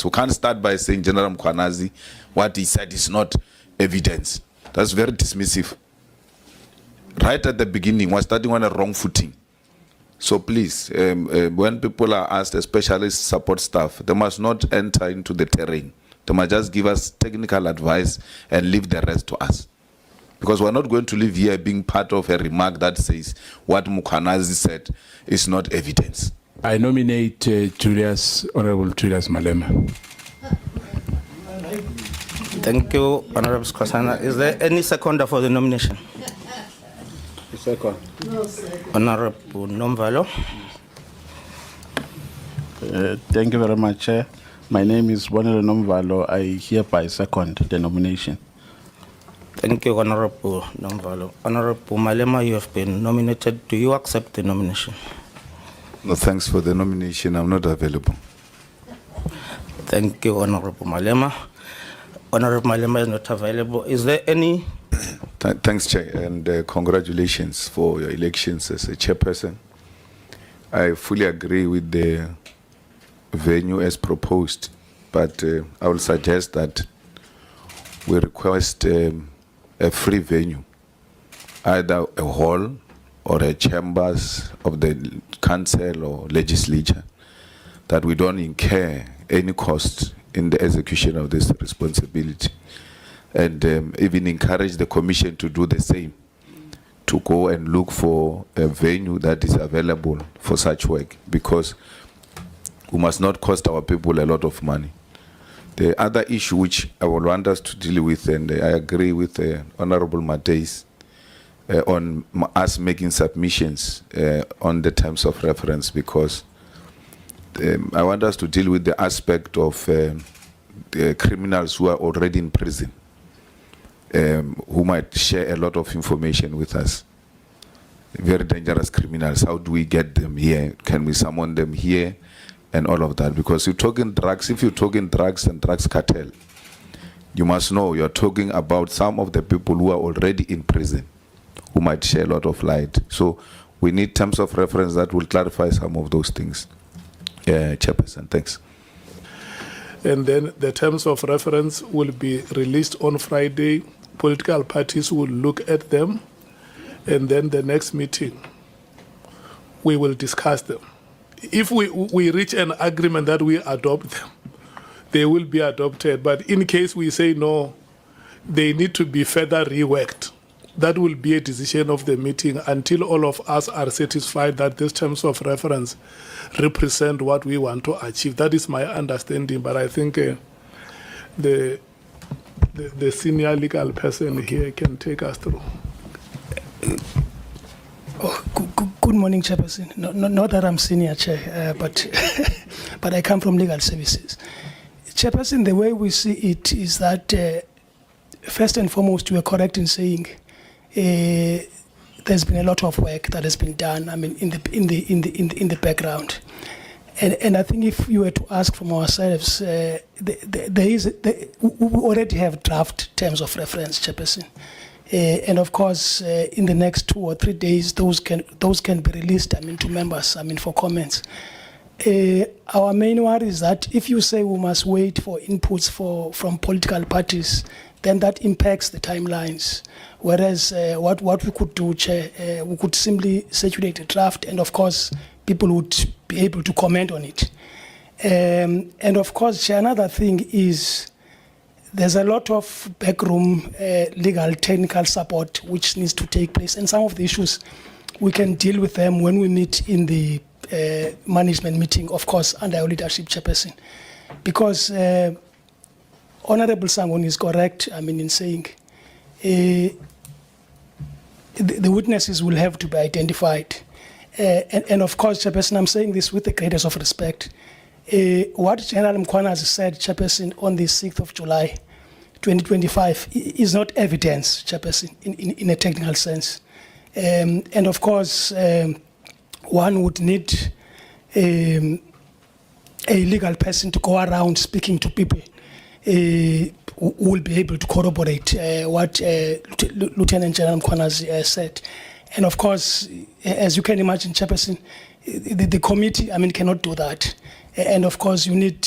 So we can't start by saying General MKhwanazi, what he said is not evidence. That's very dismissive. Right at the beginning, we're starting on a wrong footing. So please, when people are asked, especially support staff, they must not enter into the terrain. They must just give us technical advice and leave the rest to us. Because we're not going to live here being part of a remark that says what MKhwanazi said is not evidence. I nominate Honorable Julius Malema. Thank you, Honorable Skhosana. Is there any seconder for the nomination? Second. No, second. Honorable Nomvalo. Thank you very much, Chair. My name is Bonelo Nomvalo. I hereby second the nomination. Thank you, Honorable Nomvalo. Honorable Malema, you have been nominated. Do you accept the nomination? No, thanks for the nomination. I'm not available. Thank you, Honorable Malema. Honorable Malema is not available. Is there any? Thanks, Chair, and congratulations for your elections as a chairperson. I fully agree with the venue as proposed, but I will suggest that we request a free venue, either a hall or a chambers of the council or legislature, that we don't incur any cost in the execution of this responsibility. And even encourage the commission to do the same, to go and look for a venue that is available for such work, because we must not cost our people a lot of money. The other issue which I would want us to deal with, and I agree with Honorable Mateis, on us making submissions on the terms of reference, because I want us to deal with the aspect of the criminals who are already in prison, who might share a lot of information with us. Very dangerous criminals. How do we get them here? Can we summon them here? And all of that. Because you're talking drugs, if you're talking drugs and drugs cartel, you must know you're talking about some of the people who are already in prison, who might share a lot of light. So we need terms of reference that will clarify some of those things. Chairperson, thanks. And then the terms of reference will be released on Friday. Political parties will look at them, and then the next meeting we will discuss them. If we reach an agreement that we adopt them, they will be adopted. But in case we say no, they need to be further reworked. That will be a decision of the meeting until all of us are satisfied that these terms of reference represent what we want to achieve. That is my understanding, but I think the senior legal person here can take us through. Oh, good morning, Chairperson. Not that I'm senior, Chair, but but I come from legal services. Chairperson, the way we see it is that first and foremost, you are correct in saying there's been a lot of work that has been done. I mean, in the background, and I think if you were to ask from ourselves, we already have draft terms of reference, Chairperson. And of course, in the next 2 or 3 days, those can be released. I mean, to members. I mean, for comments. Our main worry is that if you say we must wait for inputs from political parties, then that impacts the timelines. Whereas what we could do, Chair, we could simply circulate a draft, and of course, people would be able to comment on it. And of course, Chair, another thing is, there's a lot of backroom legal technical support which needs to take place, and some of the issues we can deal with them when we meet in the management meeting, of course, under our leadership, Chairperson. Because Honorable Sangon is correct, I mean, in saying the witnesses will have to be identified. And of course, Chairperson, I'm saying this with the greatest of respect. What General MKhwanazi said, Chairperson, on the 6th of July, 2025, is not evidence, Chairperson, in a technical sense. And of course, one would need a legal person to go around speaking to people who will be able to corroborate what Lieutenant General MKhwanazi said. And of course, as you can imagine, Chairperson, the committee, I mean, cannot do that. And of course, you need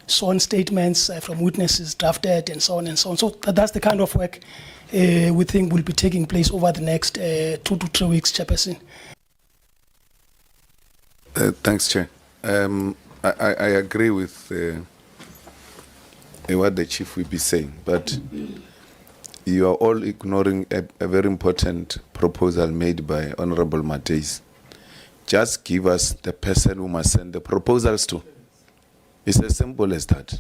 sworn statements from witnesses drafted and so on and so on. So that's the kind of work we think will be taking place over the next 2 to 3 weeks, Chairperson. Thanks, Chair. I agree with what the Chief will be saying, but you are all ignoring a very important proposal made by Honorable Mateis. Just give us the person who must send the proposals to. It's as simple as that.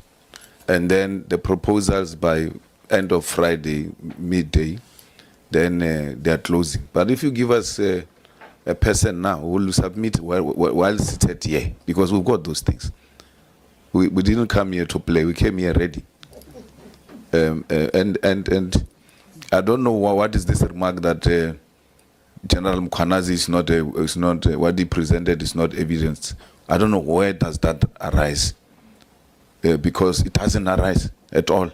And then the proposals by end of Friday, midday, then they are closing. But if you give us a person now who will submit while seated here, because we've got those things. We didn't come here to play. We came here ready. And I don't know what is this remark that General MKhwanazi is not what he presented is not evidence. I don't know where does that arise, because it doesn't arise at all.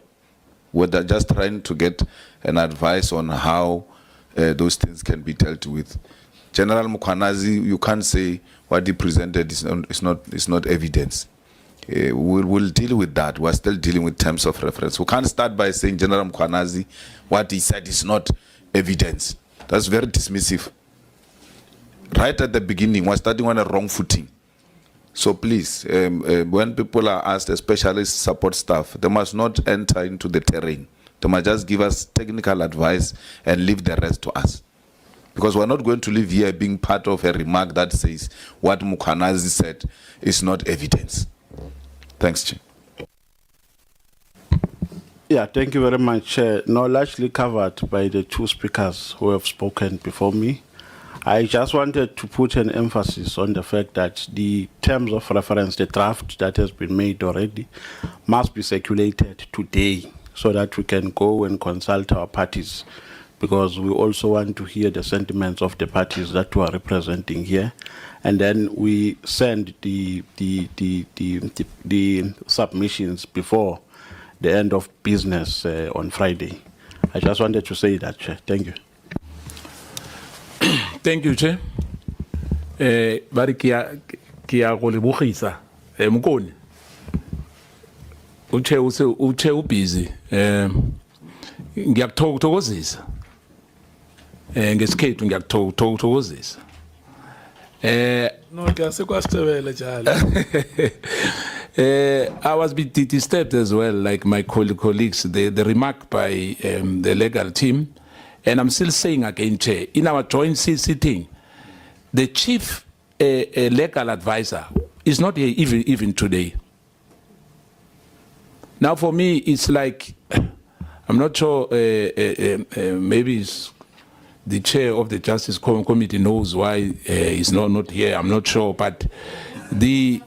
We're just trying to get an advice on how those things can be dealt with. General MKhwanazi, you can't say what he presented is not evidence. We'll deal with that. We're still dealing with terms of reference. We can't start by saying General MKhwanazi, what he said is not evidence. That's very dismissive. Right at the beginning, we're starting on a wrong footing. So please, when people are asked, especially support staff, they must not enter into the terrain. They must just give us technical advice and leave the rest to us. Because we're not going to live here being part of a remark that says what MKhwanazi said is not evidence. Thanks, Chair. Yeah, thank you very much. Now, largely covered by the two speakers who have spoken before me. I just wanted to put an emphasis on the fact that the terms of reference, the draft that has been made already, must be circulated today so that we can go and consult our parties, because we also want to hear the sentiments of the parties that we are representing here. And then we send the submissions before the end of business on Friday. I just wanted to say that, Chair. Thank you. Thank you, Chair. Bari kia go lebogisa mokone. Uche busy. Ngiyakuthokozisa. Ngesikhethu ngiyakuthokozisa. No, kwasitebele njalo. I was a bit disturbed as well, like my colleagues, the remark by the legal team. And I'm still saying again, Chair, in our joint sitting, the chief legal advisor is not here even today. Now, for me, it's like, I'm not sure, maybe it's the chair of the Justice Committee knows why he's not here. I'm not sure, but the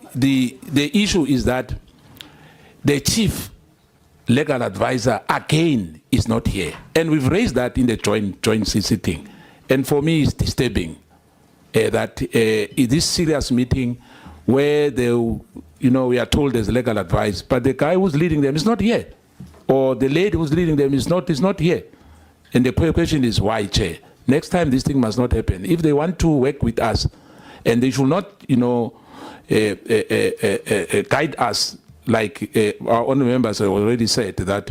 issue is that the chief legal advisor again is not here, and we've raised that in the joint sitting. And for me, it's disturbing that in this serious meeting where we are told there's legal advice, but the guy who's leading them is not here, or the lady who's leading them is not here. And the question is why, Chair? Next time this thing must not happen. If they want to work with us, and they should not, guide us, like our own members have already said, that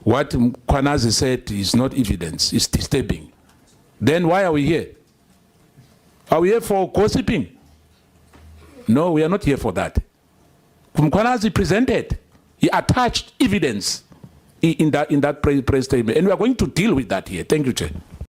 what MKhwanazi said is not evidence, it's disturbing. Then why are we here? Are we here for gossiping? No, we are not here for that. MKhwanazi presented, he attached evidence in that press statement, and we are going to deal with that here. Thank you, Chair.